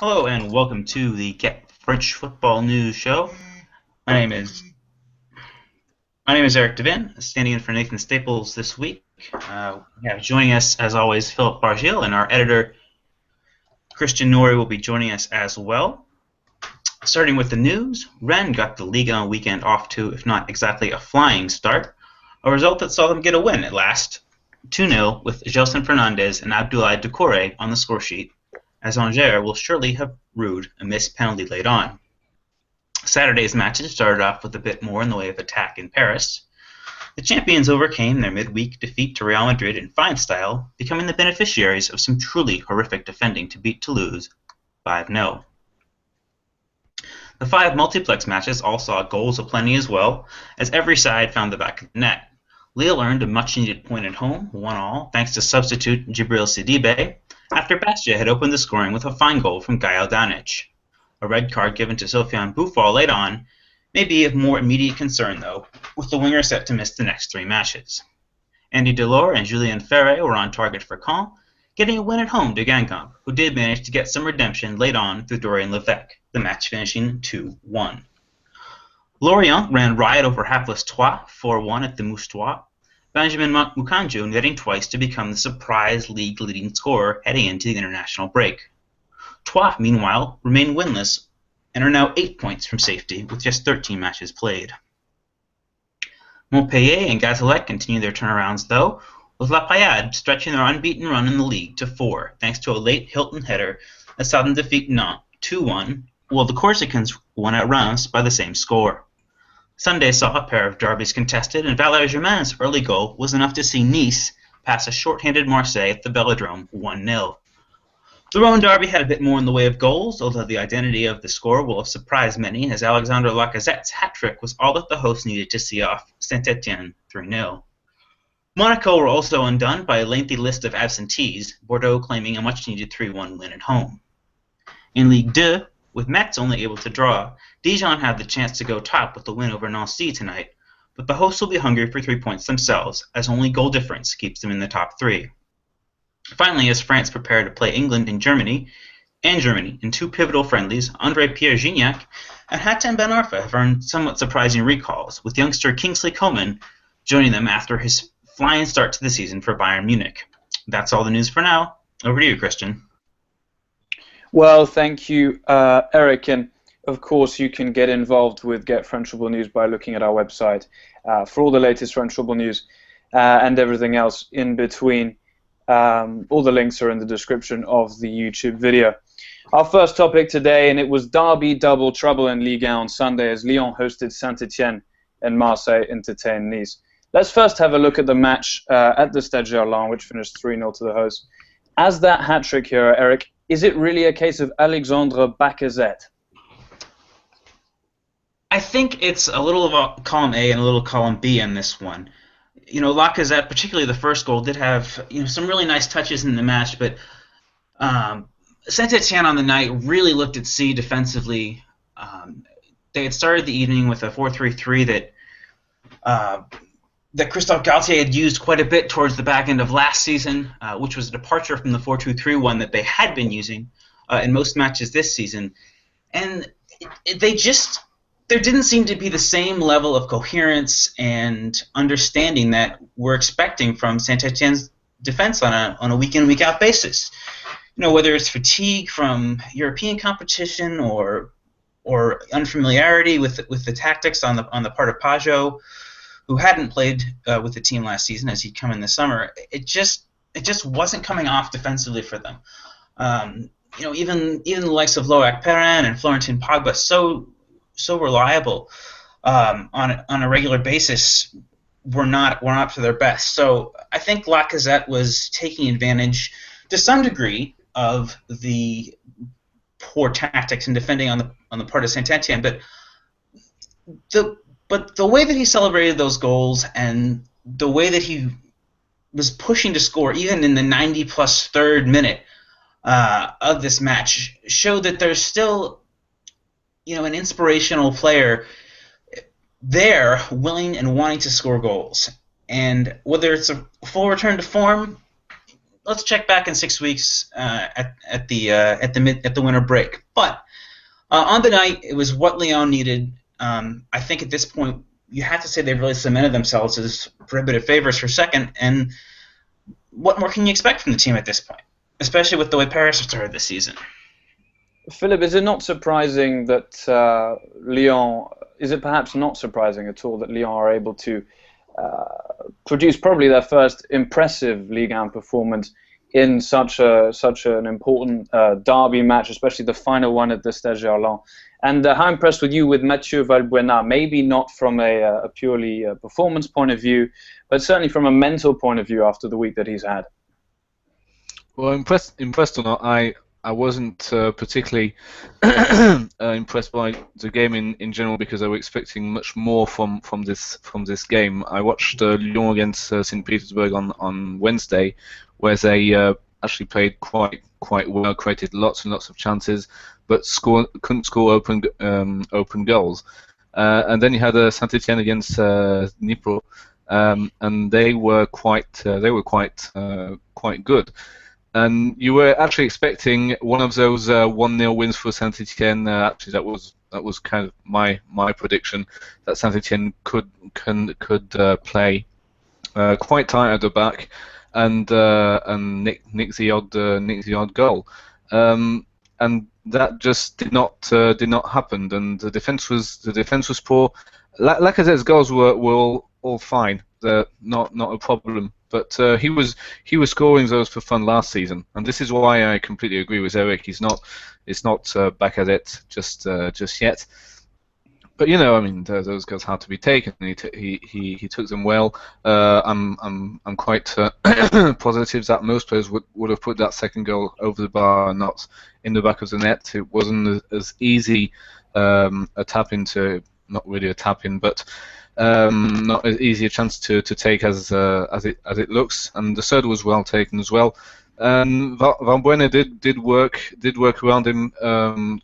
Hello and welcome to the Get French Football News Show. My name is my name is Eric Devin, standing in for Nathan Staples this week. We have joining us, as always, Philip Bargil, and our editor Christian Nori will be joining us as well. Starting with the news, Rennes got the Ligue 1 weekend off to, if not exactly a flying start, a result that saw them get a win at last, 2-0, with Gelson Fernandez and Abdoulaye Doucouré on the scoresheet, as Angers will surely have rued a missed penalty late on. Saturday's matches started off with a bit more in the way of attack in Paris. The champions overcame their midweek defeat to Real Madrid in fine style, becoming the beneficiaries of some truly horrific defending to beat Toulouse 5-0. The 5 multiplex matches all saw goals aplenty as well, as every side found the back of the net. Lille earned a much-needed point at home, 1-1, thanks to substitute Djibril Sidibe, after Bastia had opened the scoring with a fine goal from Gael Danic. A red card given to Sofiane Boufal late on may be of more immediate concern, though, with the winger set to miss the next 3 matches. Andy Delors and Julien Ferre were on target for Caen, getting a win at home to Guingamp, who did manage to get some redemption late on through Dorian Levesque, the match finishing 2-1. Lorient ran riot over hapless Troyes, 4-1 at the Moustois, Benjamin Mukanju netting twice to become the surprise league-leading scorer heading into the international break. Troyes, meanwhile, remain winless and are now 8 points from safety with just 13 matches played. Montpellier and Gazélec continue their turnarounds, though, with La Payade stretching their unbeaten run in the league to 4, thanks to a late Hilton header that saw them defeat Nantes 2-1, while the Corsicans won at Reims by the same score. Sunday saw a pair of derbies contested, and Valère-Germain's early goal was enough to see Nice pass a short-handed Marseille at the Velodrome 1-0. The Rouen derby had a bit more in the way of goals, although the identity of the score will have surprised many, as Alexandre Lacazette's hat-trick was all that the hosts needed to see off Saint-Etienne 3-0. Monaco were also undone by a lengthy list of absentees, Bordeaux claiming a much-needed 3-1 win at home. In Ligue 2, with Metz only able to draw, Dijon had the chance to go top with the win over Nancy tonight, but the hosts will be hungry for 3 points themselves, as only goal difference keeps them in the top 3. Finally, as France prepared to play England and Germany in 2 pivotal friendlies, André Pierre Gignac and Hatem Ben Arfa have earned somewhat surprising recalls, with youngster Kingsley Coman joining them after his flying start to the season for Bayern Munich. That's all the news for now. Over to you, Christian. Well, thank you, Eric, and of course you can get involved with Get French Football News by looking at our website for all the latest French football news and everything else in between. All the links are in the description of the YouTube video. Our first topic today, and it was derby double trouble in Ligue 1 on Sunday as Lyon hosted Saint-Etienne and Marseille entertained Nice. Let's first have a look at the match at the Stade Gerland, which finished 3-0 to the hosts. As that hat-trick hero, Eric, is it really a case of Alexandre Lacazette? I think it's a little of a column A and a little column B in this one. You know, Lacazette, particularly the first goal, did have some really nice touches in the match, but Saint-Etienne on the night really looked at sea defensively. They had started the evening with a 4-3-3 that Christophe Galtier had used quite a bit towards the back end of last season, which was a departure from the 4-2-3-1 that they had been using in most matches this season. And there didn't seem to be the same level of coherence and understanding that we're expecting from Saint-Etienne's defense on a week-in, week-out basis. Whether it's fatigue from European competition or unfamiliarity with the tactics on the part of Pajot, who hadn't played with the team last season as he'd come in the summer. It just wasn't coming off defensively for them. Even the likes of Loic Perrin and Florentin Pogba, so reliable on a regular basis, were not up to their best. So I think Lacazette was taking advantage to some degree of the poor tactics in defending on the part of Saint-Etienne, but the way that he celebrated those goals and the way that he was pushing to score, even in the 90-plus third minute of this match, showed that there's still, an inspirational player there willing and wanting to score goals. And whether it's a full return to form, let's check back in 6 weeks at the winter break. But on the night, it was what Lyon needed. I think at this point, you have to say they've really cemented themselves as prohibitive favorites for second. And what more can you expect from the team at this point, especially with the way Paris have started this season? Philip, is it not surprising that Lyon? Is it perhaps not surprising at all that Lyon are able to produce probably their first impressive Ligue 1 performance in such an important derby match, especially the final one at the Stade Gerland? And how impressed were you with Mathieu Valbuena? Maybe not from a purely performance point of view, but certainly from a mental point of view after the week that he's had. Well, impressed or not, I wasn't particularly impressed by the game in general because I was expecting much more from this game. I watched Lyon against St. Petersburg on Wednesday, where they actually played quite well, created lots and lots of chances, but couldn't score open goals. And then you had Saint-Etienne against Dnipro, and they were quite good. And you were actually expecting one of those 1-0 wins for Saint-Etienne. Actually, that was kind of my prediction, that Saint-Etienne could play quite tight at the back and nick the odd goal. And that just did not happen. And the defense was poor. Lacazette's goals were all fine. They're not a problem. But he was scoring those for fun last season, and this is why I completely agree with Eric. It's not Bacazette just yet. But I mean, those goals had to be taken. He took them well. I'm quite positive that most players would have put that second goal over the bar and not in the back of the net. It wasn't as easy a tap into, not really a tap in, but not as easy a chance to take as it looks, and the third was well taken as well. Valbuena did work around him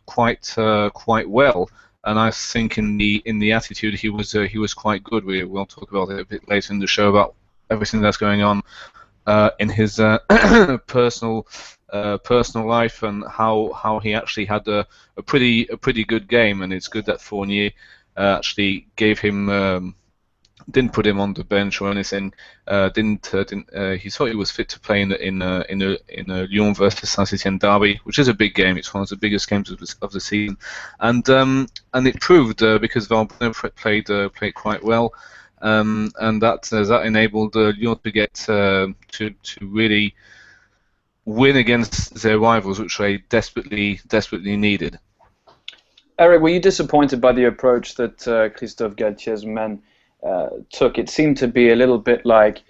quite well, and I think in the attitude he was quite good. We'll talk about it a bit later in the show about everything that's going on in his personal life and how he actually had a pretty good game, and it's good that Fournier actually gave him, didn't put him on the bench or anything. He thought he was fit to play in a Lyon versus Saint-Etienne derby, which is a big game. It's one of the biggest games of the season, and it proved because Valbuena played quite well, and that enabled Lyon to get to really win against their rivals, which they desperately needed. Eric, were you disappointed by the approach that Christophe Galtier's men took? It seemed to be a little bit like,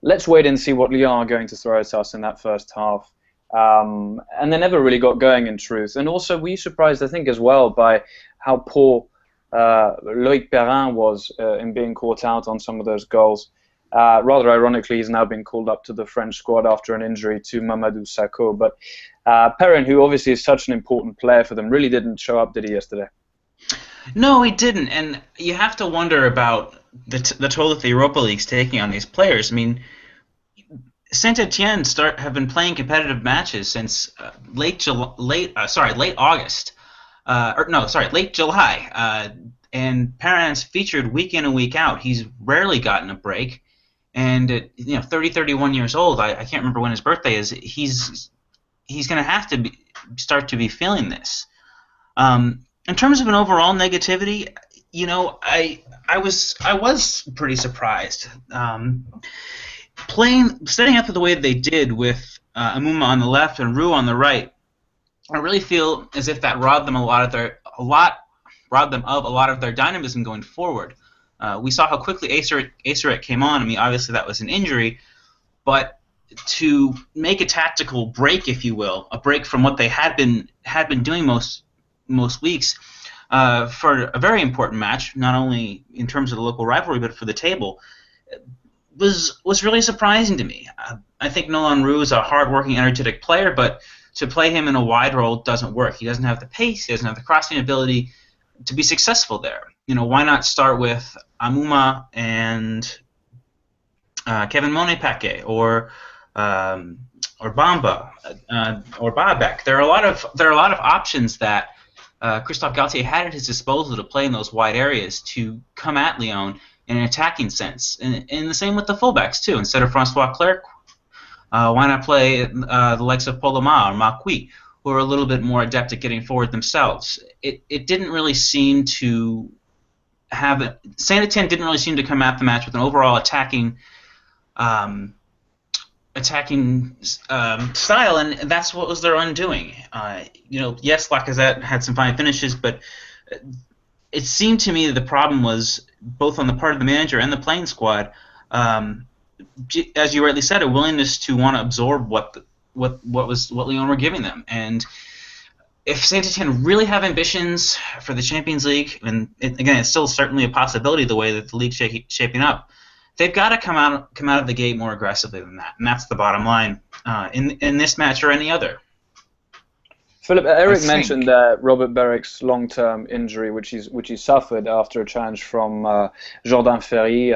let's wait and see what Lyon are going to throw at us in that first half. And they never really got going, in truth. And also, were you surprised, I think, as well, by how poor Loïc Perrin was in being caught out on some of those goals? Rather ironically, he's now been called up to the French squad after an injury to Mamadou Sakho. But Perrin, who obviously is such an important player for them, really didn't show up, did he, yesterday? No, he didn't. And you have to wonder about the toll that the Europa League's taking on these players. I mean, Saint-Etienne have been playing competitive matches since late July. And Perrin's featured week in and week out. He's rarely gotten a break. And at 30, 31 years old, I can't remember when his birthday is, he's going to have to start to be feeling this. In terms of an overall negativity, I was pretty surprised. Setting up the way they did with Amouma on the left and Roux on the right, I really feel as if that robbed them of a lot of their dynamism going forward. We saw how quickly Aceret came on. I mean, obviously that was an injury, but to make a tactical break, if you will, a break from what they had been doing most weeks for a very important match, not only in terms of the local rivalry but for the table, was really surprising to me. I think Nolan Roux is a hard-working, energetic player, but to play him in a wide role doesn't work. He doesn't have the pace, he doesn't have the crossing ability to be successful there. Why not start with Amouma and Kevin Monet-Paquet, or or Bamba or Babek. There are a lot of options that Christophe Galtier had at his disposal to play in those wide areas to come at Lyon in an attacking sense. And the same with the fullbacks too. Instead of Francois Clerc, why not play the likes of Poloma or Marquis, who are a little bit more adept at getting forward themselves? It didn't really seem to have Saint-Etienne didn't really seem to come at the match with an overall attacking style, and that's what was their undoing. Yes, Lacazette had some fine finishes, but it seemed to me that the problem was both on the part of the manager and the playing squad. As you rightly said, a willingness to want to absorb what Lyon were giving them. And if Saint-Etienne really have ambitions for the Champions League, and again, it's still certainly a possibility the way that the league's shaping up, they've got to come out of the gate more aggressively than that, and that's the bottom line in this match or any other. Philip, Eric mentioned Robert Beric's long-term injury, which he suffered after a challenge from Jordan Ferry.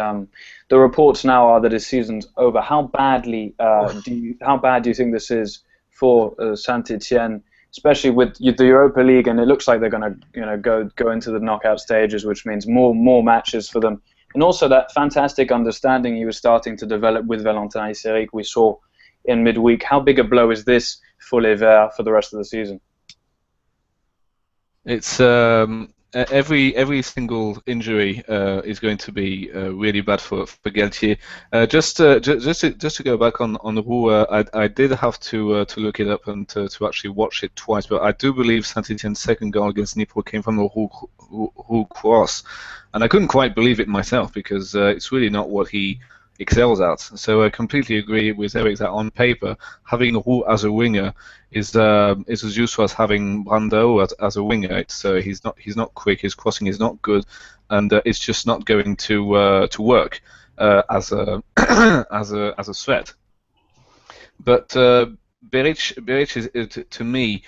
The reports now are that his season's over. How bad do you think this is for Saint-Etienne, especially with the Europa League, and it looks like they're going to go into the knockout stages, which means more matches for them, and also that fantastic understanding he was starting to develop with Valentin Iséric we saw in midweek. How big a blow is this for Les Verts for the rest of the season? It's every single injury is going to be really bad for Galtier. Just to go back on Roux, I did have to look it up and to actually watch it twice, but I do believe Saint-Etienne's second goal against Dnipro came from a Roux cross, and I couldn't quite believe it myself because it's really not what he excels at. So I completely agree with Eric that on paper having Roux as a winger is as useful as having Brando as a winger. It's he's not quick, his crossing is not good, and it's just not going to work as a as a threat. But Beric is, to me,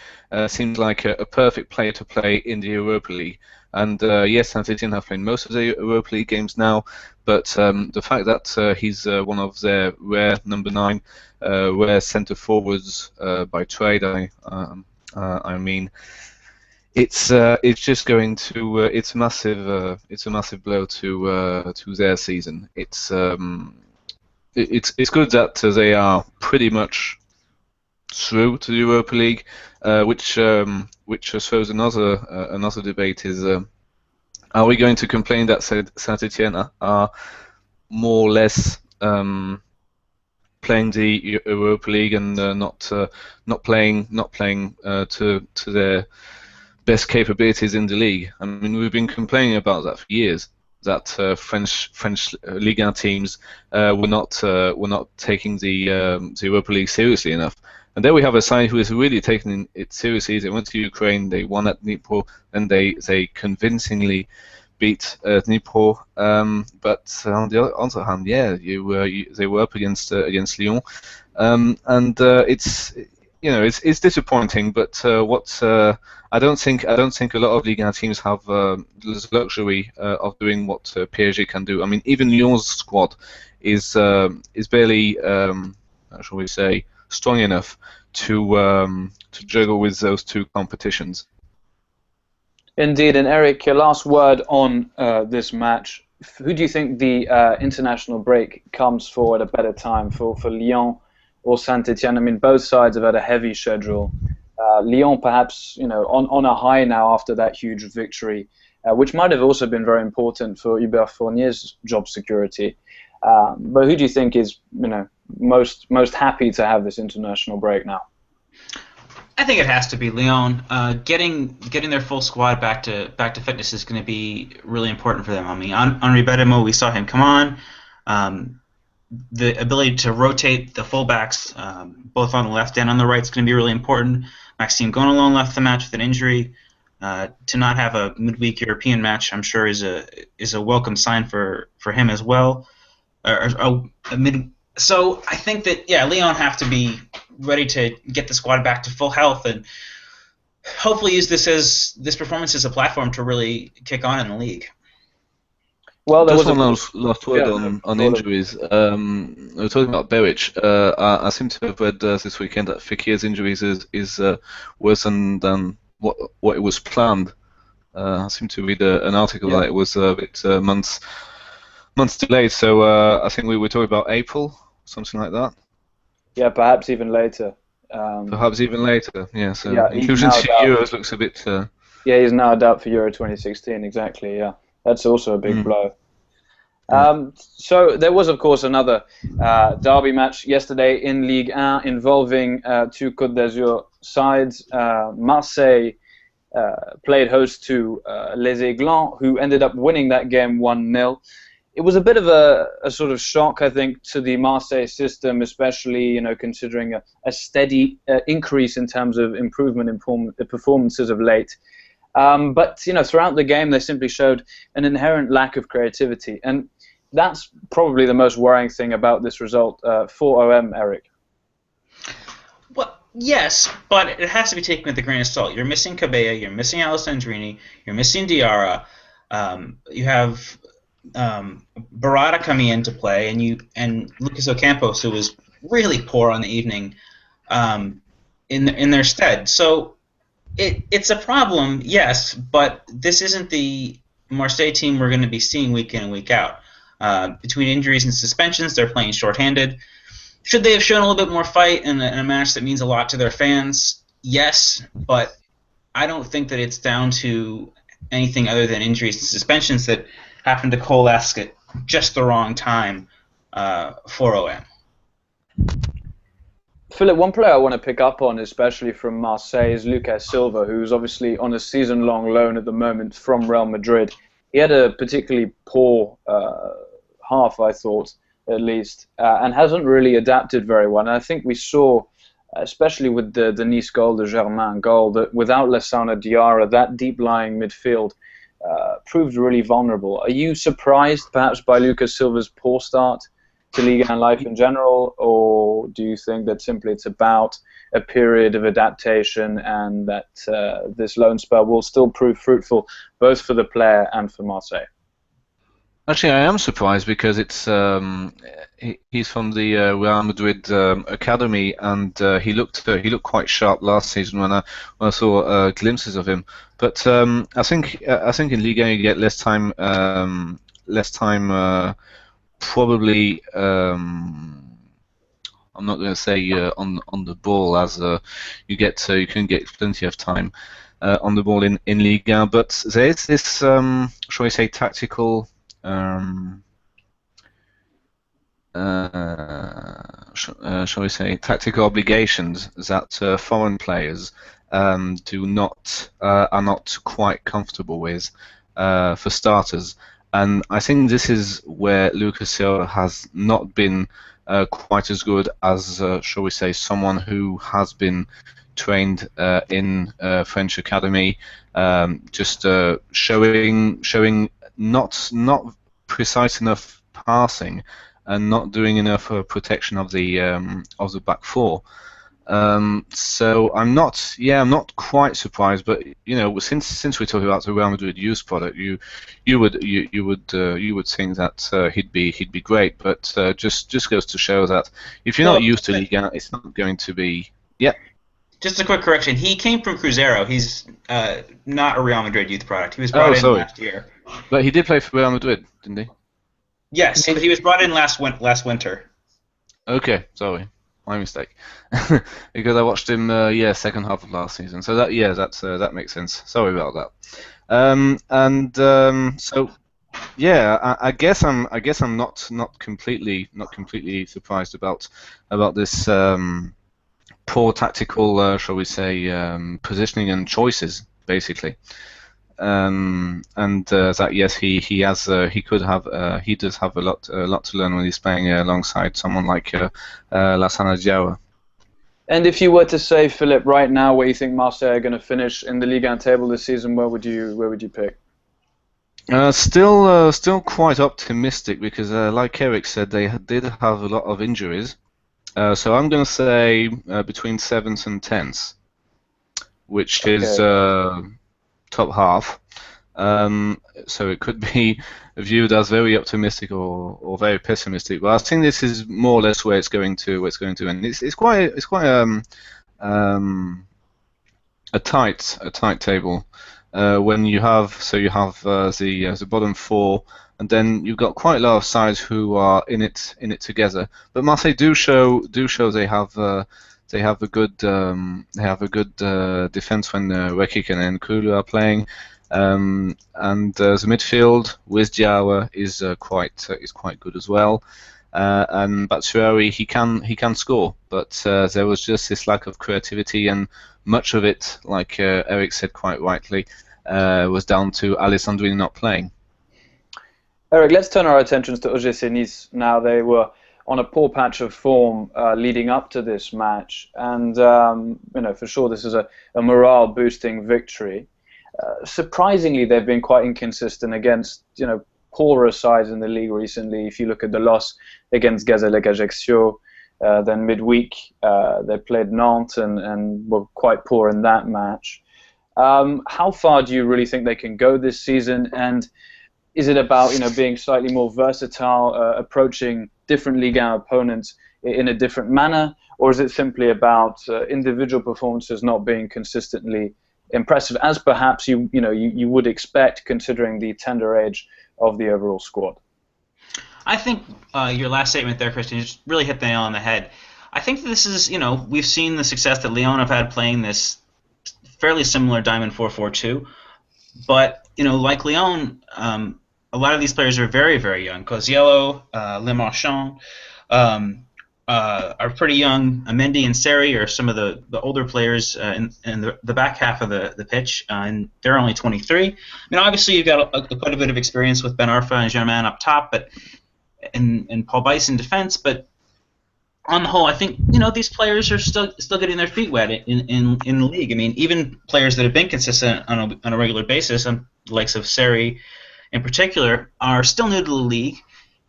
seems like a perfect player to play in the Europa League. And yes, Saint-Etienne have played most of the Europa League games now, but the fact that he's one of their rare number 9, rare centre forwards by trade, I mean, it's just going to it's a massive blow to their season. It's good that they are pretty much through to the Europa League, which I suppose another debate is: are we going to complain that Saint-Etienne are more or less playing the Europa League and not playing to their best capabilities in the league? I mean, we've been complaining about that for years. That French Ligue 1 teams were not taking the Europa League seriously enough. And there we have a side who is really taking it seriously. They went to Ukraine, they won at Dnipro, and they convincingly beat Dnipro. But on the other hand, yeah, they were up against Lyon, and it's disappointing. But I don't think a lot of Ligue 1 teams have the luxury of doing what PSG can do. I mean, even Lyon's squad is barely, shall we say, strong enough to juggle with those two competitions. Indeed, and Eric, your last word on this match. Who do you think the international break comes for at a better time, for Lyon or Saint-Etienne? I mean, both sides have had a heavy schedule. Lyon perhaps on a high now after that huge victory, which might have also been very important for Hubert Fournier's job security. But who do you think is most happy to have this international break now? I think it has to be Lyon. Getting their full squad back to fitness is going to be really important for them. I mean, Henri Bedemo, we saw him come on. The ability to rotate the fullbacks, both on the left and on the right, is going to be really important. Maxime Gonalon left the match with an injury. To not have a midweek European match, I'm sure, is a welcome sign for him as well. So I think that Lyon have to be ready to get the squad back to full health and hopefully use this performance as a platform to really kick on in the league. Well, there Just was one a last word yeah, on no, injuries. We were talking about Beric. I seem to have read this weekend that Fekir's injuries is worse than what it was planned. I seem to read an article yeah, that it was a bit months delayed. So I think we were talking about April, something like that. yeah, perhaps even later. Um, Perhaps even later. Yeah. So yeah, he's inclusion now to out. Euros looks a bit. Yeah, he's now out for Euro 2016. Exactly. Yeah, that's also a big Mm, blow. yeah. So there was, of course, another derby match yesterday in Ligue 1 involving two Côte d'Azur sides. Marseille played host to Les Aiglons, who ended up winning that game 1-0. It was a bit of a sort of shock, I think, to the Marseille system, especially considering a steady increase in terms of improvement in performances of late. But throughout the game, they simply showed an inherent lack of creativity, and that's probably the most worrying thing about this result for OM, Eric. Well, yes, but it has to be taken with a grain of salt. You're missing Cabella, you're missing Alessandrini, you're missing Diarra. You have Barada coming into play, and Lucas Ocampos, who was really poor on the evening, in their stead. So it's a problem, yes, but this isn't the Marseille team we're going to be seeing week in and week out. Between injuries and suspensions, they're playing shorthanded. Should they have shown a little bit more fight in a match that means a lot to their fans? Yes, but I don't think that it's down to anything other than injuries and suspensions that happened to coalesce at just the wrong time for OM. Philip, one player I want to pick up on, especially from Marseille, is Lucas Silva, who's obviously on a season-long loan at the moment from Real Madrid. He had a particularly poor half, I thought, at least, and hasn't really adapted very well. And I think we saw, especially with the Nice goal, the Germain goal, that without Lassana Diarra, that deep-lying midfield proved really vulnerable. Are you surprised, perhaps, by Lucas Silva's poor start to Liga and life in general, or do you think that simply it's about a period of adaptation and that this loan spell will still prove fruitful both for the player and for Marseille? Actually, I am surprised because it's he's from the Real Madrid academy, and he looked quite sharp last season when I saw glimpses of him. But I think in Liga you get less time. Probably, I'm not going to say on the ball, as you can get plenty of time on the ball in Liga, but there is this shall we say tactical shall we say tactical obligations that foreign players are not quite comfortable with, for starters. And I think this is where Lucas Silva has not been quite as good as, shall we say, someone who has been trained in French academy, just showing not precise enough passing and not doing enough protection of the back four. So I'm not quite surprised, but since we're talking about the Real Madrid youth product, you would think that he'd be great, but just goes to show that if you're not used to Liga, it's not going to be. Yeah. Just a quick correction. He came from Cruzeiro. He's not a Real Madrid youth product. He was brought in last year. But he did play for Real Madrid, didn't he? Yes, but he was brought in last winter. Okay, sorry. My mistake, because I watched him, second half of last season. So that makes sense. Sorry about that. So, yeah, I guess I'm not completely surprised about this poor tactical, shall we say, positioning and choices, basically. That yes, he does have a lot to learn when he's playing alongside someone like Lassana Diarra. And if you were to say, Philip, right now where you think Marseille are going to finish in the Ligue 1 table this season, where would you pick? Still quite optimistic because, like Eric said, they did have a lot of injuries. So I'm going to say between 7th and 10th, which is top half. So it could be viewed as very optimistic or very pessimistic. But I think this is more or less where it's going to. And it's quite a tight table. When you have the bottom four, and then you've got quite a lot of sides who are in it together. But Marseille do show they have a good defense when Rekik and Kulu are playing, and the midfield with Diawara is quite good as well. And Batshuayi, he can score, but there was just this lack of creativity, and much of it, like Eric said quite rightly, was down to Alessandrini not playing. Eric, let's turn our attentions to OGC Nice now. They were on a poor patch of form leading up to this match, and for sure this is a morale-boosting victory. Surprisingly, they've been quite inconsistent against poorer sides in the league recently. If you look at the loss against Gazélec Ajaccio, then midweek they played Nantes and were quite poor in that match. How far do you really think they can go this season? And is it about being slightly more versatile, approaching different Ligue 1 opponents in a different manner, or is it simply about individual performances not being consistently impressive, as perhaps you would expect considering the tender age of the overall squad? I think your last statement there, Christian, just really hit the nail on the head. I think that this is, we've seen the success that Lyon have had playing this fairly similar Diamond 4-4-2, but like Lyon, a lot of these players are very, very young. Coziello, Le Marchand are pretty young. Mendy and Seri are some of the older players in the back half of the pitch, and they're only 23. Obviously you've got quite a bit of experience with Ben Arfa and Germain up top, and Paul Bice in defense. But on the whole, I think these players are still getting their feet wet in the league. Even players that have been consistent on a regular basis, the likes of Seri in particular, are still new to the league,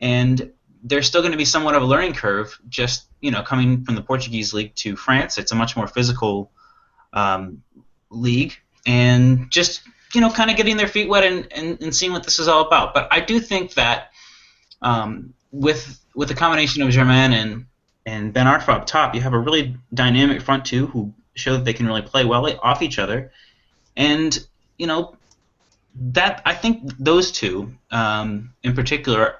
and there's still going to be somewhat of a learning curve. Just coming from the Portuguese league to France, it's a much more physical league, and just kind of getting their feet wet and seeing what this is all about. But I do think that with the combination of Germain and Ben Arfa up top, you have a really dynamic front two who show that they can really play well off each other, and that I think those two in particular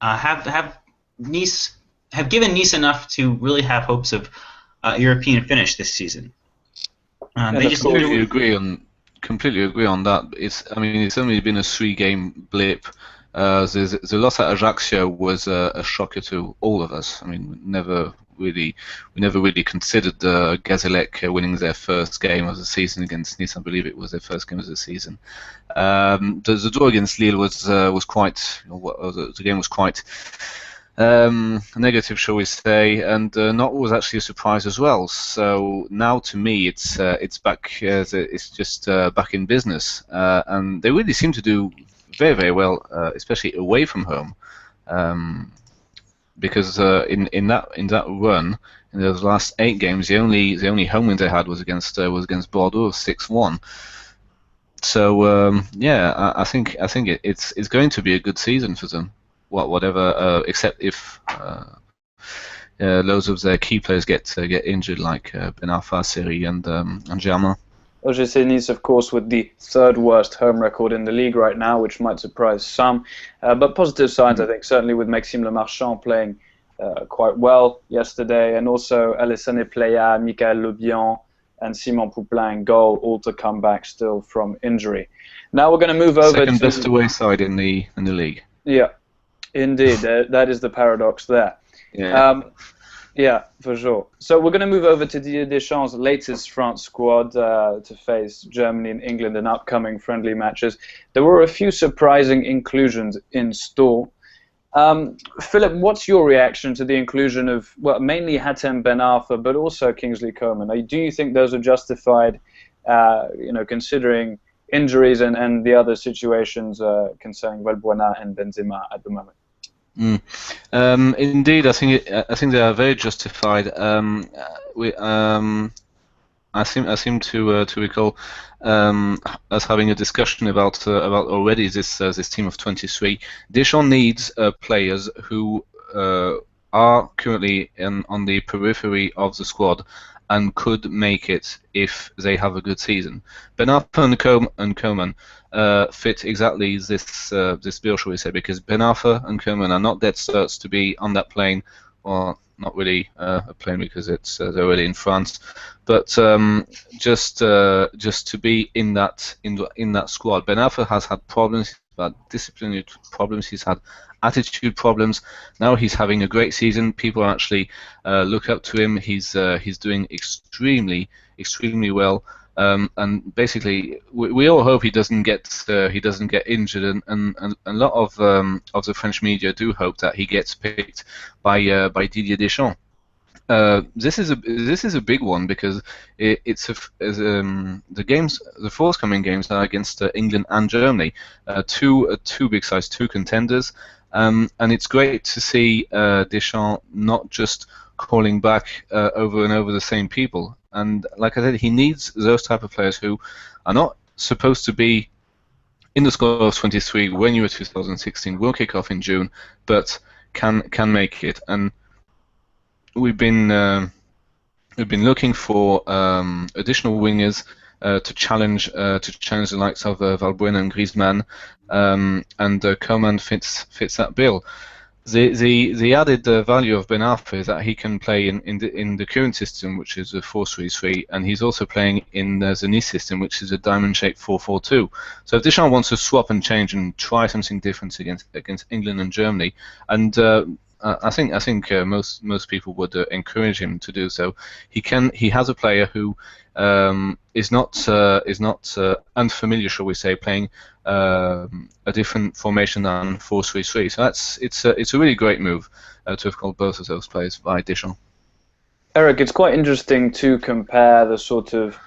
have given Nice enough to really have hopes of a European finish this season. They just completely agree on that. It's only been a 3-game blip. The loss at Ajaccio was a shocker to all of us. We never really considered Gazélec winning their first game of the season against Nice. I believe it was their first game of the season. The draw against Lille was quite. The game was quite negative, shall we say, and Nantes was actually a surprise as well. So now, to me, it's back. It's just back in business, and they really seem to do very, very well, especially away from home. Because in that run, in those last 8 games, the only home win they had was against Bordeaux, 6-1. So I think it's going to be a good season for them. Whatever, except if loads of their key players get injured, like Ben Arfa, Seri, and Germain. OGC Nice, of course, with the 3rd worst home record in the league right now, which might surprise some. But positive signs, I think, certainly with Maxime Le Marchand playing quite well yesterday, and also Alessane Playa, Michael Lebihan, and Simon Pouplin in goal, all to come back still from injury. Now we're going to move over second best away side in the league. Yeah, indeed. That is the paradox there. Yeah. Yeah, for sure. So we're going to move over to Didier Deschamps' latest France squad to face Germany and England in upcoming friendly matches. There were a few surprising inclusions in store. Philip, what's your reaction to the inclusion of, mainly Hatem Ben Arfa, but also Kingsley Coman? Do you think those are justified, considering injuries and the other situations concerning Valbuena and Benzema at the moment? Indeed, I think they are very justified. I seem to recall us having a discussion about already this team of 23. Deschamps needs players who are currently on the periphery of the squad and could make it if they have a good season. Ben Arfa and Coman fit exactly this bill, shall we say, because Ben Arfa and Coman are not dead certs to be on that plane, or not really a plane because they're already in France, but just to be in that squad. Ben Arfa has had problems, he's had disciplinary problems, he's had attitude problems. Now he's having a great season. People actually look up to him. He's doing extremely well. And basically, we all hope he doesn't get injured, and a lot of the French media do hope that he gets picked by Didier Deschamps. This is a big one because the forthcoming games are against England and Germany, two big size, two contenders, and it's great to see Deschamps not just calling back over and over the same people. And like I said, he needs those type of players who are not supposed to be in the squad of 23 when Euro 2016 will kick off in June, but can make it. And we've been looking for additional wingers to challenge the likes of Valbuena and Griezmann, and Coman fits that bill. The added value of Ben Arfa is that he can play in the current system, which is a 4-3-3, and he's also playing in the Nice system, which is a diamond-shaped 4-4-2. So if Deschamps wants to swap and change and try something different against England and Germany, and I think most people would encourage him to do so. He has a player who is not unfamiliar, shall we say, playing a different formation than 4-3-3. So it's a really great move to have called both of those players by Deschamps. Eric, it's quite interesting to compare the sort of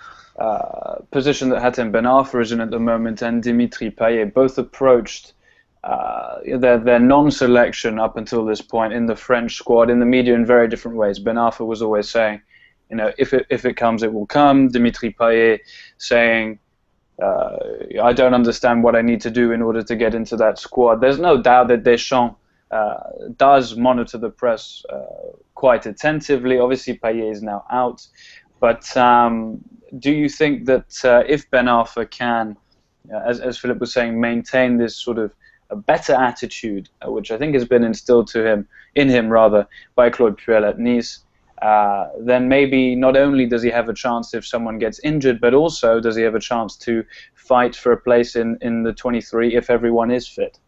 position that Hatem Ben Arfa is in at the moment and Dimitri Payet. Both approached their non-selection up until this point in the French squad in the media in very different ways. Ben Arfa was always saying, if it comes, it will come. Dimitri Payet saying, I don't understand what I need to do in order to get into that squad. There's no doubt that Deschamps does monitor the press quite attentively. Obviously, Payet is now out. But do you think that if Ben Arfa can, as Philip was saying, maintain this sort of a better attitude, which I think has been instilled in him by Claude Puel at Nice, then maybe not only does he have a chance if someone gets injured, but also does he have a chance to fight for a place in the 23 if everyone is fit?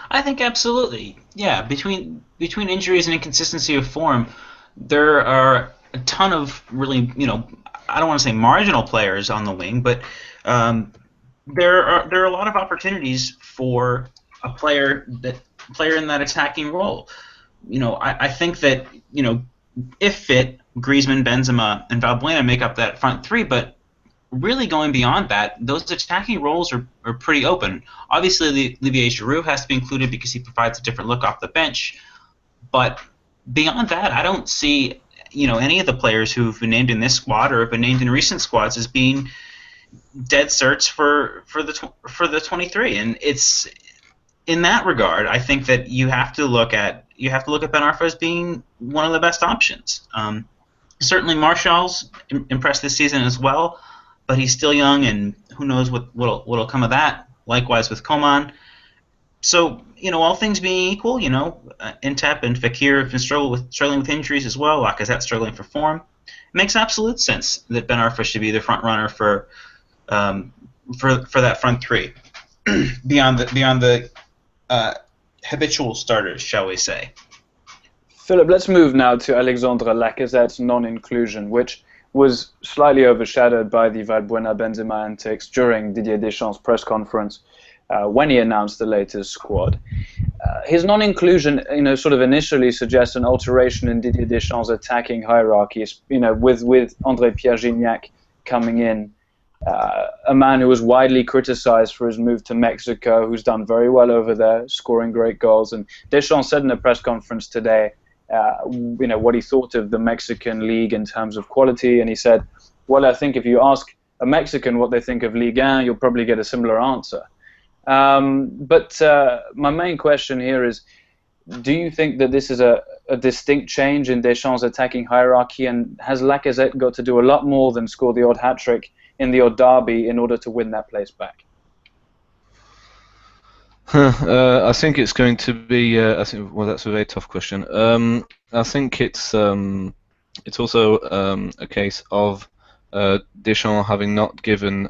I think absolutely. Yeah, between injuries and inconsistency of form, there are a ton of really, I don't want to say marginal players on the wing, but there are a lot of opportunities for a player in that attacking role. I think that if fit, Griezmann, Benzema, and Valbuena make up that front three, but really going beyond that, those attacking roles are pretty open. Obviously, Olivier Giroud has to be included because he provides a different look off the bench, but beyond that, I don't see any of the players who've been named in this squad or have been named in recent squads as being dead certs for the 23, and it's in that regard. I think that you have to look at Ben Arfa as being one of the best options. Certainly, Martial's impressed this season as well, but he's still young, and who knows what'll come of that. Likewise with Coman. So all things being equal, Intep and Fekir have been struggling with injuries as well. Lacazette struggling for form. It makes absolute sense that Ben Arfa should be the front runner for that front three, beyond the habitual starters, shall we say. Philip, let's move now to Alexandre Lacazette's non-inclusion, which was slightly overshadowed by the Valbuena Benzema antics during Didier Deschamps' press conference when he announced the latest squad. His non-inclusion, sort of initially suggests an alteration in Didier Deschamps' attacking hierarchy, with André-Pierre Gignac coming in. A man who was widely criticized for his move to Mexico, who's done very well over there, scoring great goals. And Deschamps said in a press conference today, what he thought of the Mexican league in terms of quality, and he said, well, I think if you ask a Mexican what they think of Ligue 1, you'll probably get a similar answer. But my main question here is, do you think that this is a distinct change in Deschamps' attacking hierarchy, and has Lacazette got to do a lot more than score the odd hat-trick in the odd derby in order to win that place back? I think it's going to be. Well, that's a very tough question. I think it's also a case of Deschamps having not given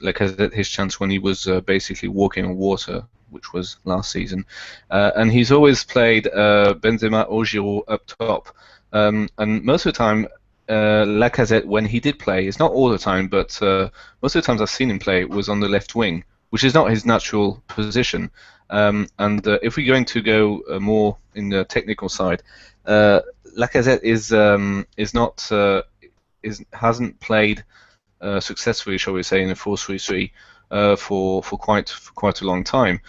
Lacazette his chance when he was basically walking on water, which was last season, and he's always played Benzema or Giroud up top, and most of the time Lacazette, when he did play, it's not all the time, but most of the times I've seen him play, was on the left wing, which is not his natural position. And if we're going to go more in the technical side, Lacazette hasn't played successfully, shall we say, in a 4-3-3 for quite a long time.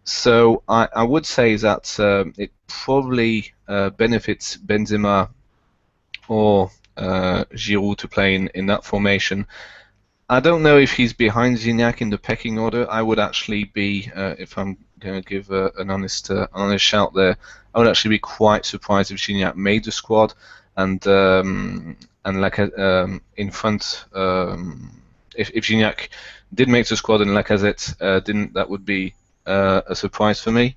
So I would say that it probably benefits Benzema or Giroud to play in that formation. I don't know if he's behind Gignac in the pecking order. I would actually be, if I'm going to give an honest shout there, I would actually be quite surprised if Gignac made the squad, and like in front, if Gignac did make the squad and Lacazette didn't, that would be a surprise for me.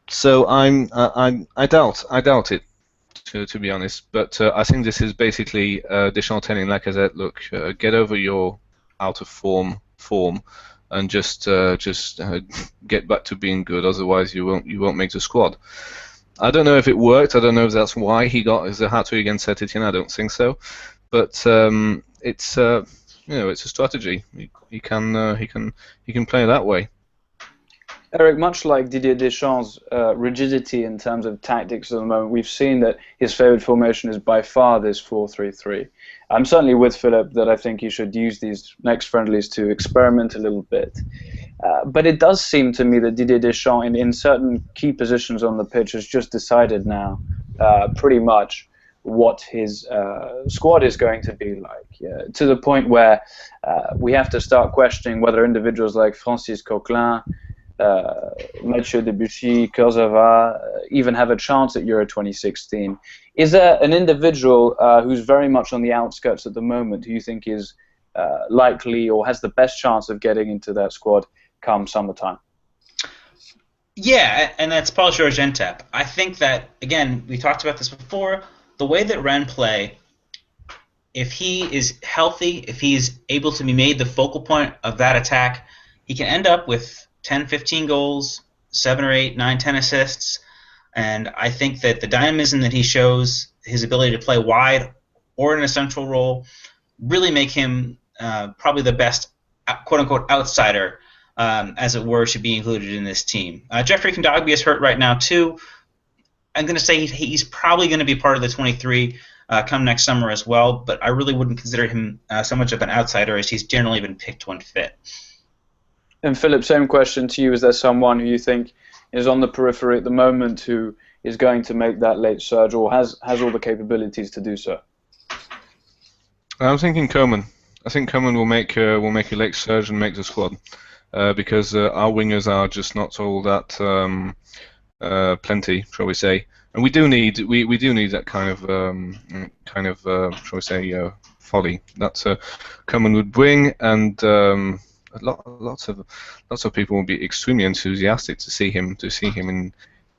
So I doubt it. To be honest, but I think this is basically Deschamps telling Lacazette, look, get over your out of form, and just get back to being good. Otherwise, you won't make the squad. I don't know if it worked. I don't know if that's why he got his hat-trick against Saint-Etienne. I don't think so, but it's it's a strategy. He can play that way. Eric, much like Didier Deschamps' rigidity in terms of tactics at the moment, we've seen that his favourite formation is by far this 4-3-3. I'm certainly with Philip that I think he should use these next friendlies to experiment a little bit. But it does seem to me that Didier Deschamps, in certain key positions on the pitch, has just decided now pretty much what his squad is going to be like, to the point where we have to start questioning whether individuals like Francis Coquelin, Mathieu Debuchy, Kurzawa even have a chance at Euro 2016. Is there an individual who's very much on the outskirts at the moment who you think is likely or has the best chance of getting into that squad come summertime? Yeah, and that's Paul-Georges Ntep. I think that, again, we talked about this before, the way that Rennes play, if he is healthy, if he's able to be made the focal point of that attack, he can end up with 10, 15 goals, 7 or 8, 9, 10 assists, and I think that the dynamism that he shows, his ability to play wide or in a central role, really make him probably the best quote-unquote outsider, as it were, should be included in this team. Jeffrey Kondogbia is hurt right now too. I'm going to say he's probably going to be part of the 23 come next summer as well, but I really wouldn't consider him so much of an outsider as he's generally been picked when fit. And Philip, same question to you. Is there someone who you think is on the periphery at the moment who is going to make that late surge or has all the capabilities to do so? I'm thinking Coman. I think Coman will make a late surge and make the squad because our wingers are just not all that plenty, shall we say. And we do need that kind of shall we say folly that Coman would bring, and lots of people will be extremely enthusiastic to see him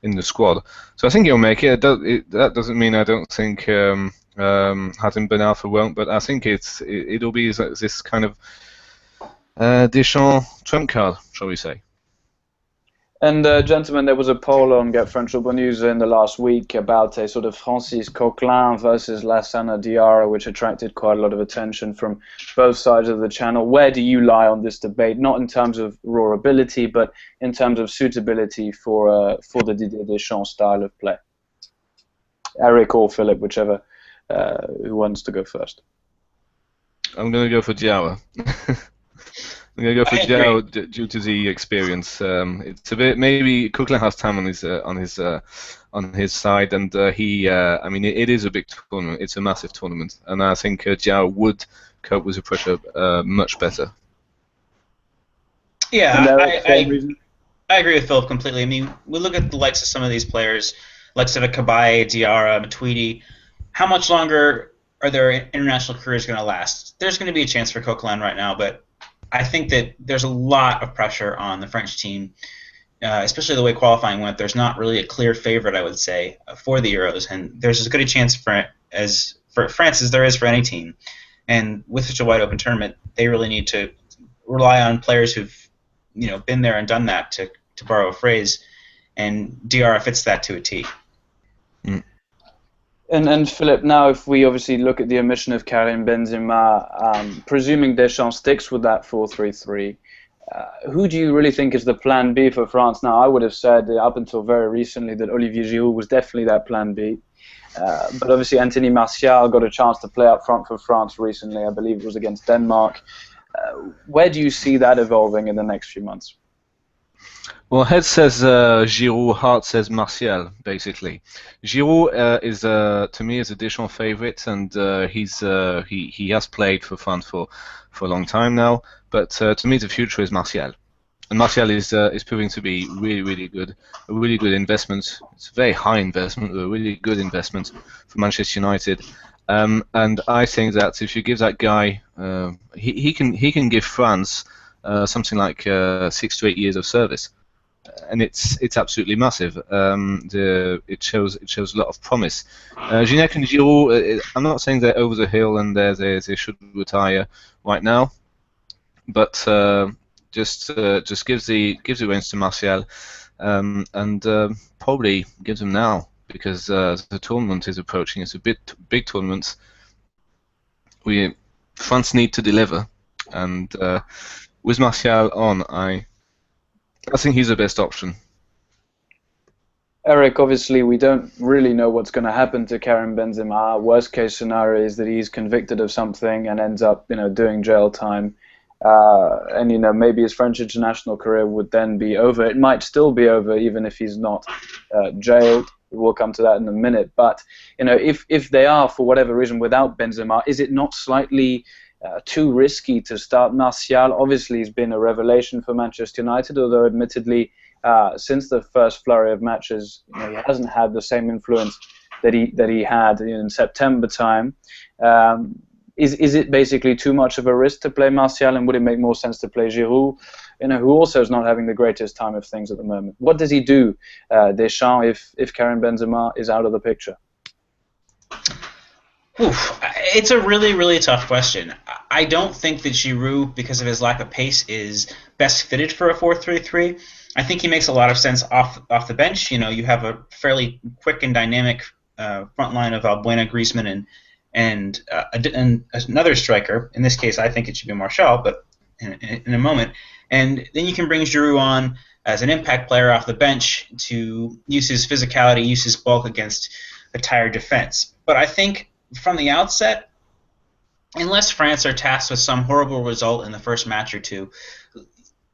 in the squad. So I think he'll make it. That doesn't mean I don't think Hatem Ben Arfa won't, but I think it'll be this kind of Deschamps trump card, shall we say. And gentlemen, there was a poll on Get French Football News in the last week about a sort of Francis Coquelin versus Lassana Diarra, which attracted quite a lot of attention from both sides of the channel. Where do you lie on this debate? Not in terms of raw ability, but in terms of suitability for the Didier Deschamps style of play. Eric or Philip, whichever who wants to go first. I'm going to go for Diarra. I'm gonna go for I agree. João due to the experience. It's a bit maybe Coquelin has time on his side, and I mean, it is a big tournament. It's a massive tournament, and I think João would cope with the pressure much better. Yeah, And Eric, same reason. I agree with Philip completely. I mean, we look at the likes of some of these players, likes of a Cabaye, Diarra, Matuidi. How much longer are their international careers going to last? There's going to be a chance for Coquelin right now, but I think that there's a lot of pressure on the French team, especially the way qualifying went. There's not really a clear favorite, I would say, for the Euros, and there's as good a chance for France as there is for any team. And with such a wide open tournament, they really need to rely on players who've been there and done that, to borrow a phrase, and Diarra fits that to a T. Mm. And Philip, now if we obviously look at the omission of Karim Benzema, presuming Deschamps sticks with that 4-3-3, who do you really think is the plan B for France? Now, I would have said up until very recently that Olivier Giroud was definitely that plan B. But obviously Anthony Martial got a chance to play up front for France recently. I believe it was against Denmark. Where do you see that evolving in the next few months? Well, head says Giroud, heart says Martial, basically. Giroud is, to me, is a Deschamps favorite, and he has played for France for a long time now. But to me, the future is Martial, and Martial is proving to be really good, a really good investment. It's a very high investment, but a really good investment for Manchester United. And I think that if you give that guy, he can give France something like 6 to 8 years of service. And it's absolutely massive. It shows a lot of promise. Gignac and Giroud, I'm not saying they're over the hill and they should retire right now, but just gives the reins to Martial, and probably gives them now, because the tournament is approaching. It's a big tournament. France need to deliver, and with Martial on, I think he's the best option. Eric, obviously we don't really know what's going to happen to Karim Benzema. Worst case scenario is that he's convicted of something and ends up, doing jail time. And maybe his French international career would then be over. It might still be over even if he's not jailed. We'll come to that in a minute. But if they are, for whatever reason, without Benzema, is it not slightly too risky to start Martial? Obviously, he's been a revelation for Manchester United, although admittedly, since the first flurry of matches, he hasn't had the same influence that he had in September time. Is it basically too much of a risk to play Martial, and would it make more sense to play Giroud, who also is not having the greatest time of things at the moment? What does he do, Deschamps, if Karim Benzema is out of the picture? Oof, it's a really, really tough question. I don't think that Giroud, because of his lack of pace, is best fitted for a 4-3-3. I think he makes a lot of sense off the bench. You have a fairly quick and dynamic front line of Valbuena, Griezmann, and another striker. In this case, I think it should be Martial, but in a moment. And then you can bring Giroud on as an impact player off the bench to use his physicality, use his bulk against a tired defense. But I think from the outset, unless France are tasked with some horrible result in the first match or two,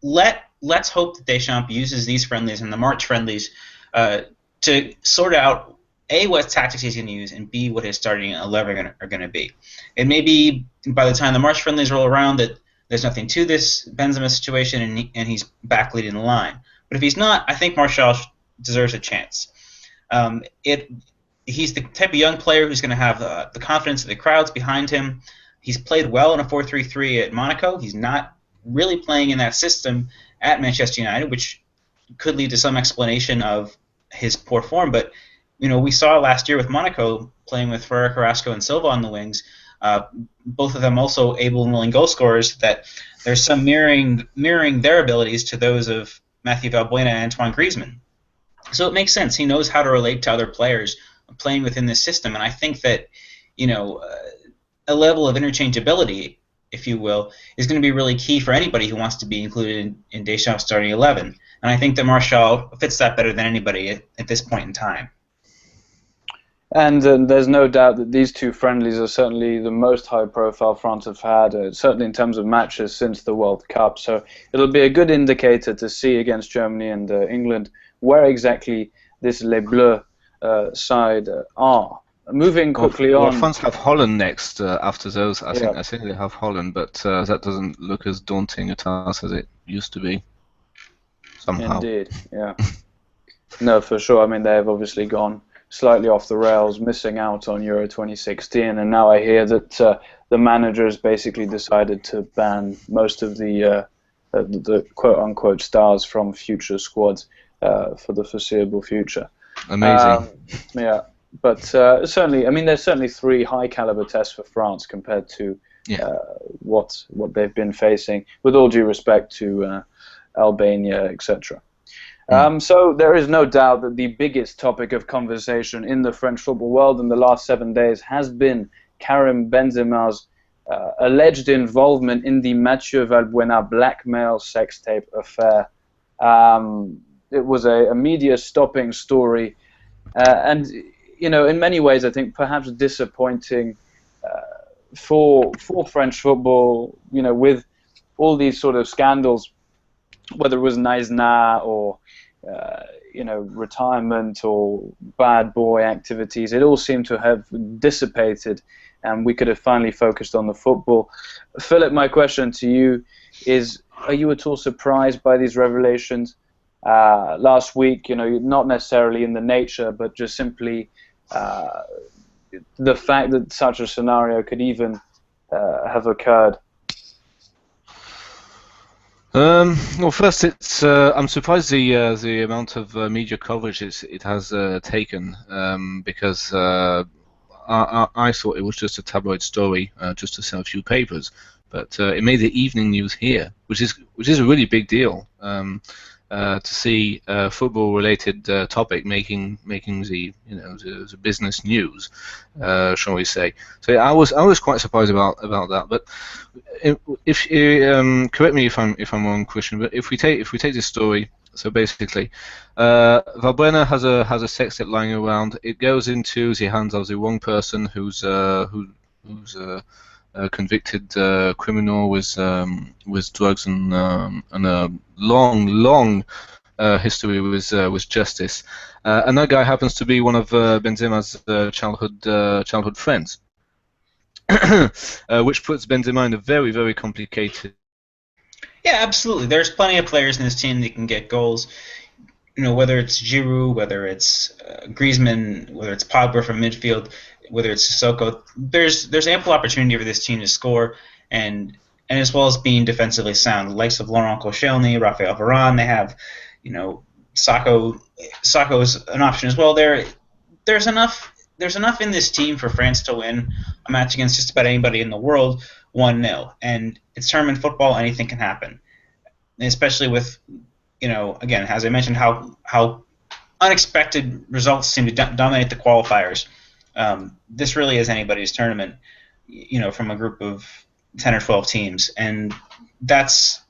let's hope that Deschamps uses these friendlies and the March friendlies to sort out A, what tactics he's going to use, and B, what his starting 11 are going to be. It may be by the time the March friendlies roll around that there's nothing to this Benzema situation and he's back leading the line. But if he's not, I think Martial deserves a chance. He's the type of young player who's going to have the confidence of the crowds behind him. He's played well in a 4-3-3 at Monaco. He's not really playing in that system at Manchester United, which could lead to some explanation of his poor form. But we saw last year with Monaco playing with Ferrer, Carrasco, and Silva on the wings, both of them also able and willing goal scorers, that there's some mirroring their abilities to those of Mathieu Valbuena and Antoine Griezmann. So it makes sense. He knows how to relate to other players playing within this system, and I think that a level of interchangeability, if you will, is going to be really key for anybody who wants to be included in Deschamps' starting 11. And I think that Martial fits that better than anybody at this point in time. And there's no doubt that these two friendlies are certainly the most high-profile France have had, certainly in terms of matches since the World Cup. So it'll be a good indicator to see against Germany and England where exactly this Les Bleus side are. Moving quickly on. Well, France have Holland next after those. I think they have Holland, but that doesn't look as daunting a task as it used to be. Somehow. Indeed, yeah. No, for sure. I mean, they've obviously gone slightly off the rails, missing out on Euro 2016, and now I hear that the manager has basically decided to ban most of the quote-unquote stars from future squads for the foreseeable future. Amazing. Yeah, but certainly, I mean, there's certainly 3 high-caliber tests for France compared to what they've been facing, with all due respect to Albania, etc. So there is no doubt that the biggest topic of conversation in the French football world in the last 7 days has been Karim Benzema's alleged involvement in the Mathieu Valbuena blackmail sex tape affair. It was a media-stopping story, and you know, in many ways, I think perhaps disappointing for French football. You know, with all these sort of scandals, whether it was Naizna or you know, retirement or bad boy activities, it all seemed to have dissipated, and we could have finally focused on the football. Philip, my question to you is: are you at all surprised by these revelations last week? You know, not necessarily in the nature, but just simply the fact that such a scenario could even have occurred. Well, first, I'm surprised the amount of media coverage it has taken, because I thought it was just a tabloid story, just to sell a few papers, but it made the evening news here, which is a really big deal. To see a football-related topic making the the business news, shall we say? So I was quite surprised about that. But if correct me if I'm wrong, Christian. But if we take this story, so basically, Valbuena has a sex tape lying around. It goes into the hands of the wrong person who's a convicted criminal with drugs and a long history with justice, and that guy happens to be one of Benzema's childhood friends, which puts Benzema in a very complicated. Yeah, absolutely. There's plenty of players in this team that can get goals. You know, whether it's Giroud, whether it's Griezmann, whether it's Pogba from midfield, whether it's Sissoko, there's ample opportunity for this team to score, and as well as being defensively sound. The likes of Laurent Koscielny, Raphael Varane, they have, you know, Sako is an option as well. There's enough in this team for France to win a match against just about anybody in the world 1-0, and it's tournament football. Anything can happen, and especially with, you know, again, as I mentioned, how unexpected results seem to dominate the qualifiers. This really is anybody's tournament, you know, from a group of 10 or 12 teams, and that's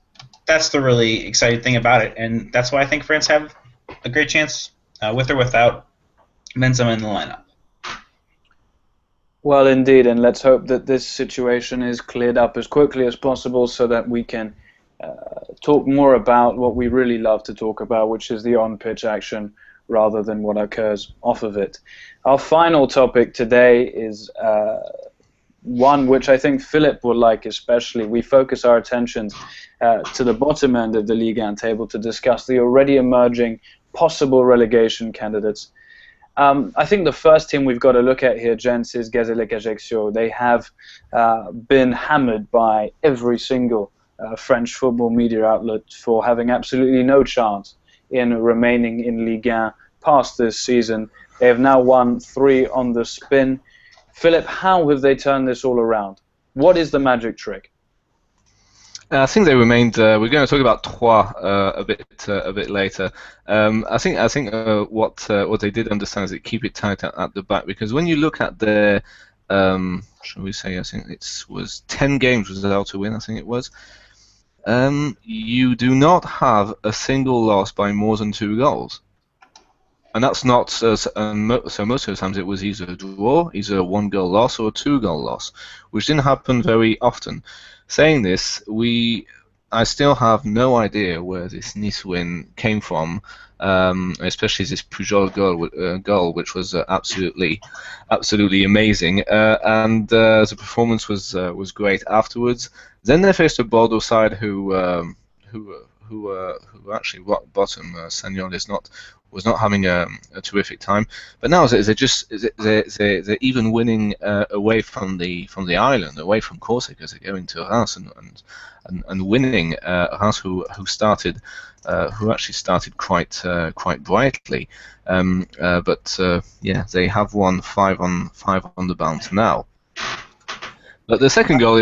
the really exciting thing about it, and that's why I think France have a great chance, with or without Benzema in the lineup. Well, indeed, and let's hope that this situation is cleared up as quickly as possible so that we can talk more about what we really love to talk about, which is the on-pitch action rather than what occurs off of it. Our final topic today is one which I think Philip will like especially. We focus our attentions to the bottom end of the Ligue 1 table to discuss the already emerging possible relegation candidates. I think the first team we've got to look at here, gents, is Gazélec Ajaccio. They have been hammered by every single French football media outlet for having absolutely no chance in remaining in Ligue 1 past this season. They have now won 3 on the spin. Philip, how have they turned this all around? What is the magic trick? I think they remained. We're going to talk about Troyes a bit later. I think what they did understand is that keep it tight at the back, because when you look at their, shall we say, I think it was 10 games without a win. I think it was. You do not have a single loss by more than 2 goals. and that's not so most of the times it was either a draw, either a 1-goal loss or a 2-goal loss, which didn't happen very often. Saying this, I still have no idea where this Nice win came from, especially this Pujol goal, which was absolutely amazing, and the performance was great afterwards. Then they faced a Bordeaux side who actually rock bottom. Sagnol was not having a terrific time, but now they're even winning away from the island, away from Corsica. They're going to Reims and winning. Reims who actually started quite brightly, but they have won 5 on the bounce now. But the second goal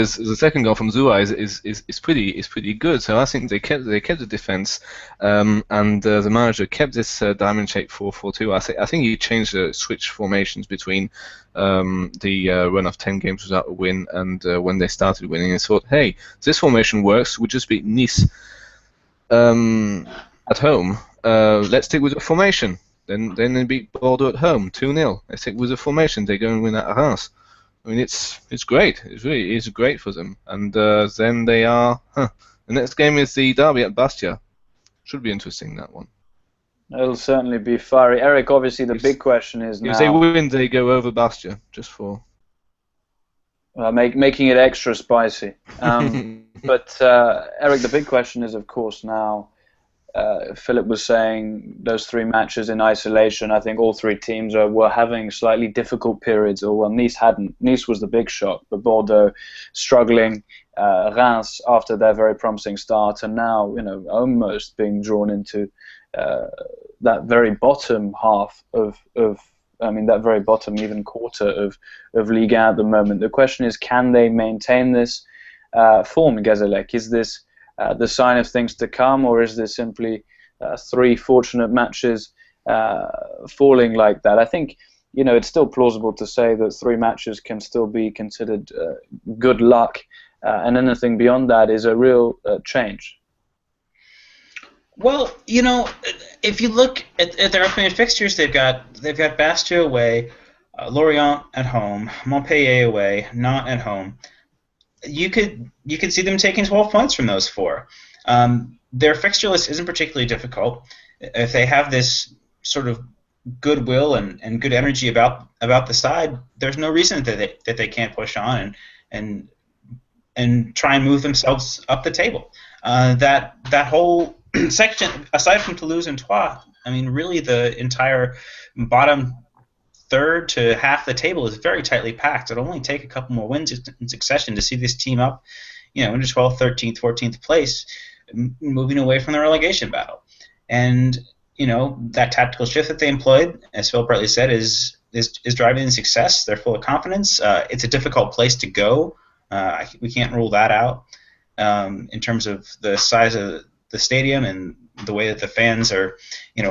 from Zua is pretty good. So I think they kept the defense, and the manager kept this diamond shape 4-4-2. I think he switched formations between the run of 10 games without a win and when they started winning. And thought, hey, this formation works. We just beat Nice at home. Let's stick with the formation. Then they beat Bordeaux at home 2-0. They stick with the formation. They go and win at Reims. I mean, it's great. It really is great for them. And then they are. The next game is the derby at Bastia. Should be interesting, that one. It'll certainly be fiery. Eric, obviously the big question is now. If they win, they go over Bastia, just for. Making it extra spicy. But Eric, the big question is, of course, now. Philip was saying those 3 matches in isolation. I think all 3 teams were having slightly difficult periods, or well, Nice hadn't. Nice was the big shock, but Bordeaux struggling. Reims after their very promising start, and now almost being drawn into that very bottom half that very bottom even quarter of Ligue 1 at the moment. The question is, can they maintain this form, Gazélec? Is this the sign of things to come, or is this simply 3 fortunate matches falling like that? I think it's still plausible to say that 3 matches can still be considered good luck, and anything beyond that is a real change. Well, if you look at their upcoming fixtures, they've got Bastia away, Lorient at home, Montpellier away, Nantes at home. You could see them taking 12 points from those 4. Their fixture list isn't particularly difficult. If they have this sort of goodwill and good energy about the side, there's no reason that they can't push on and try and move themselves up the table. That whole section, aside from Toulouse and Troyes, I mean, really the entire bottom third to half the table is very tightly packed. It'll only take a couple more wins in succession to see this team up, into 12th, 13th, 14th place, moving away from the relegation battle. And that tactical shift that they employed, as Phil rightly said, is driving success. They're full of confidence. It's a difficult place to go. We can't rule that out in terms of the size of the stadium and the way that the fans are,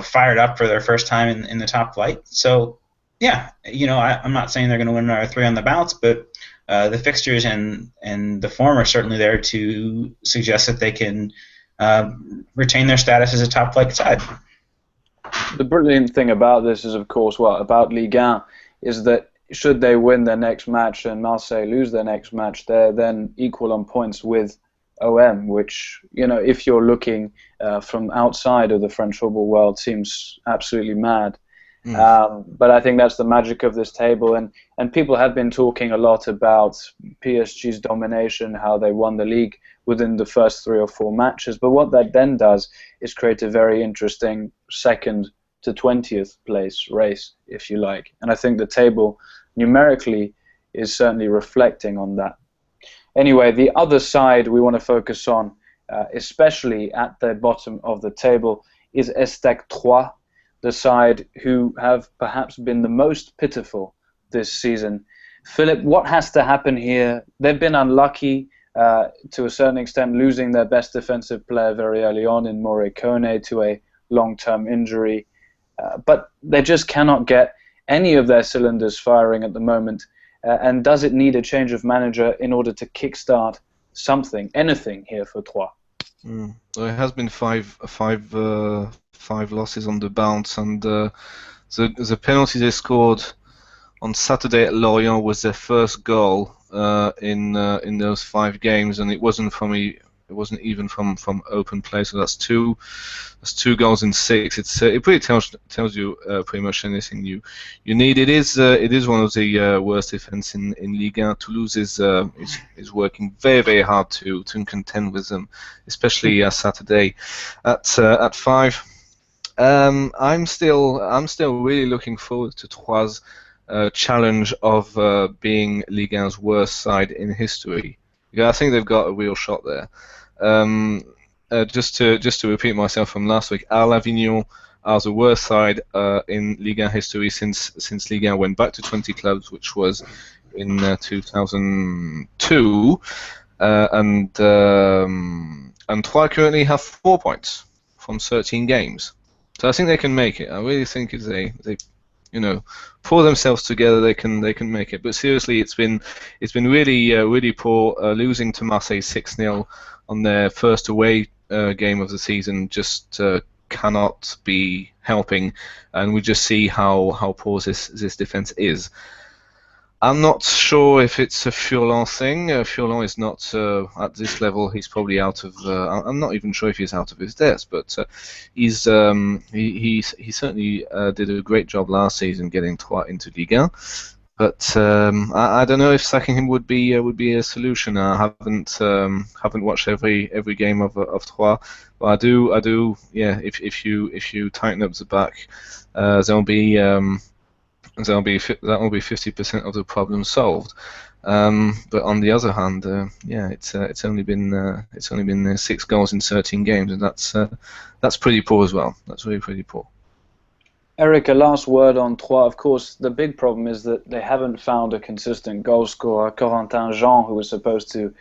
fired up for their first time in the top flight. So. Yeah, I'm not saying they're going to win another 3 on the bounce, but the fixtures and the form are certainly there to suggest that they can retain their status as a top-flight side. The brilliant thing about this is, of course, about Ligue 1, is that should they win their next match and Marseille lose their next match, they're then equal on points with OM, which, if you're looking from outside of the French football world, seems absolutely mad. But I think that's the magic of this table, and people have been talking a lot about PSG's domination, how they won the league within the first 3 or 4 matches, but what that then does is create a very interesting 2nd to 20th place race, if you like, and I think the table numerically is certainly reflecting on that. Anyway, the other side we want to focus on, especially at the bottom of the table, is Estac Troyes, the side who have perhaps been the most pitiful this season. Philip, what has to happen here? They've been unlucky to a certain extent, losing their best defensive player very early on in Morricone to a long-term injury. But they just cannot get any of their cylinders firing at the moment. And does it need a change of manager in order to kickstart something, anything here for Troyes? Well, it has been five losses on the bounce, and the penalty they scored on Saturday at Lorient was their first goal in those 5 games, and it wasn't even from open play. So that's two goals in 6. It pretty tells you pretty much anything you need. It is one of the worst defense in Ligue 1. Toulouse is working very hard to contend with them, especially Saturday at 5. I'm still really looking forward to Troyes' challenge of being Ligue 1's worst side in history. Yeah, I think they've got a real shot there. Just to repeat myself from last week, Arles Avignon are the worst side in Ligue 1 history since Ligue 1 went back to 20 clubs, which was in 2002, and Troyes currently have 4 points from 13 games. So I think they can make it. I really think if they pull themselves together, they can make it. But seriously, it's been really poor. Losing to Marseille 6-0 on their first away game of the season just cannot be helping, and we just see how poor this defense is. I'm not sure if it's a Furlan thing. Furlan is not at this level. He's probably out of. I'm not even sure if he's out of his depth, but he certainly did a great job last season getting Troyes into Ligue 1. But I don't know if sacking him would be a solution. I haven't watched every game of Troyes, but I do. Yeah, if you tighten up the back, that'll be 50% of the problem solved. But on the other hand, it's only been 6 goals in 13 games, and that's pretty poor as well. That's really pretty poor. Eric, a last word on Troyes. Of course, the big problem is that they haven't found a consistent goal scorer. Corentin Jean, who was supposed to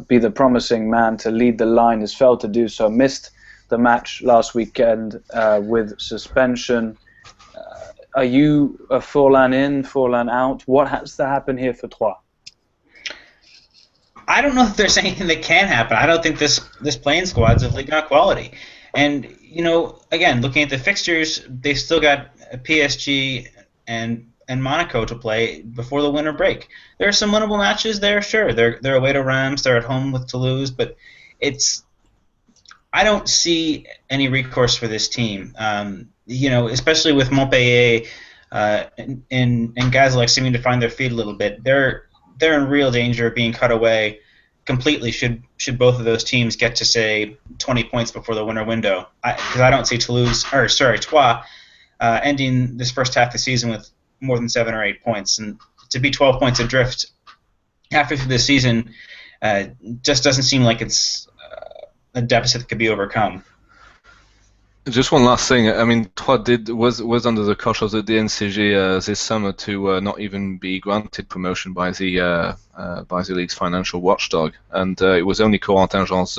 be the promising man to lead the line, has failed to do so. Missed the match last weekend with suspension. Are you a Furlan in, Furlan out? What has to happen here for Troyes? I don't know if there's anything that can happen. I don't think this playing squad's of Ligue 1 quality. And, again, looking at the fixtures, they've still got PSG and Monaco to play before the winter break. There are some winnable matches there, sure. They're away to Reims, they're at home with Toulouse, but I don't see any recourse for this team. Especially with Montpellier and Gazellec seeming to find their feet a little bit. They're in real danger of being cut away completely should both of those teams get to, say, 20 points before the winter window. Because I don't see Troyes ending this first half of the season with more than 7 or 8 points. And to be 12 points adrift halfway through the season just doesn't seem like it's a deficit that could be overcome. Just one last thing. I mean, Troyes was under the cosh of the DNCG this summer to not even be granted promotion by the league's financial watchdog, and it was only Corentin Jean's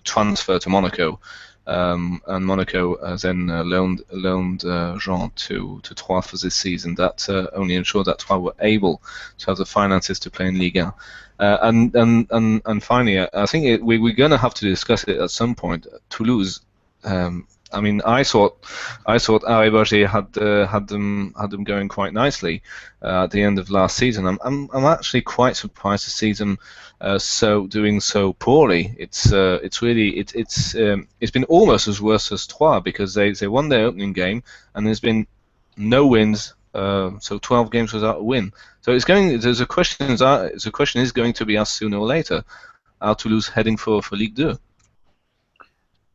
transfer to Monaco, and Monaco then loaned Jean to Troyes for this season. That only ensured that Troyes were able to have the finances to play in Ligue 1. And finally, I think we're going to have to discuss it at some point. Toulouse. I mean, I thought Arie Berger had them going quite nicely at the end of last season. I'm actually quite surprised to see them doing so poorly. It's been almost as worse as Troyes, because they won their opening game and there's been no wins. So 12 games without a win. So the question is going to be asked sooner or later. Are Toulouse heading for Ligue 2?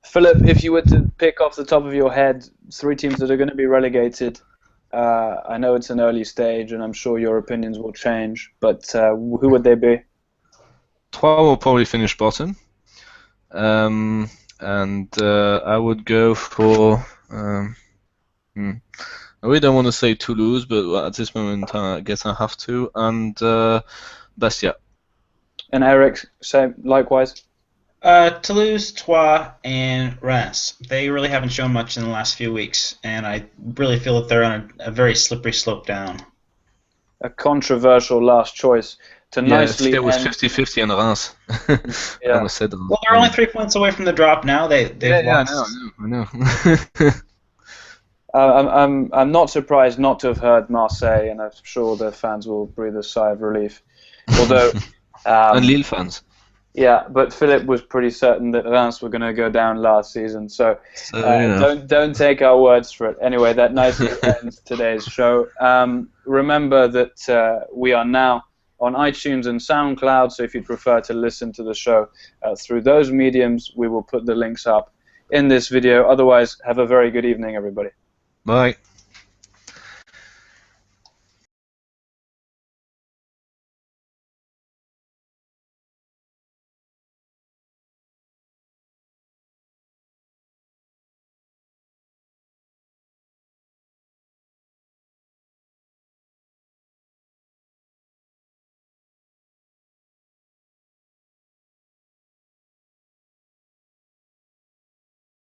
Philip, if you were to pick off the top of your head 3 teams that are going to be relegated, I know it's an early stage and I'm sure your opinions will change, but who would they be? Troyes will probably finish bottom, and I would go for. I really don't want to say Toulouse, but at this moment I guess I have to, and Bastia. And Eric, same, likewise? Toulouse, Troyes, and Reims. They really haven't shown much in the last few weeks, and I really feel that they're on a very slippery slope down. A controversial last choice. to Yeah, nicely it was end. 50-50 on Reims. Yeah. I almost said Well, they're only 3 points away from the drop now. They've I lost. know. I'm not surprised not to have heard Marseille, and I'm sure the fans will breathe a sigh of relief. Although, And Lille fans. yeah, but Philip was pretty certain that Reims were going to go down last season, so So, you know. don't take our words for it. Anyway, that nicely ends today's show. Remember that we are now on iTunes and SoundCloud, so if you'd prefer to listen to the show through those mediums, we will put the links up in this video. Otherwise, have a very good evening, everybody. Bye.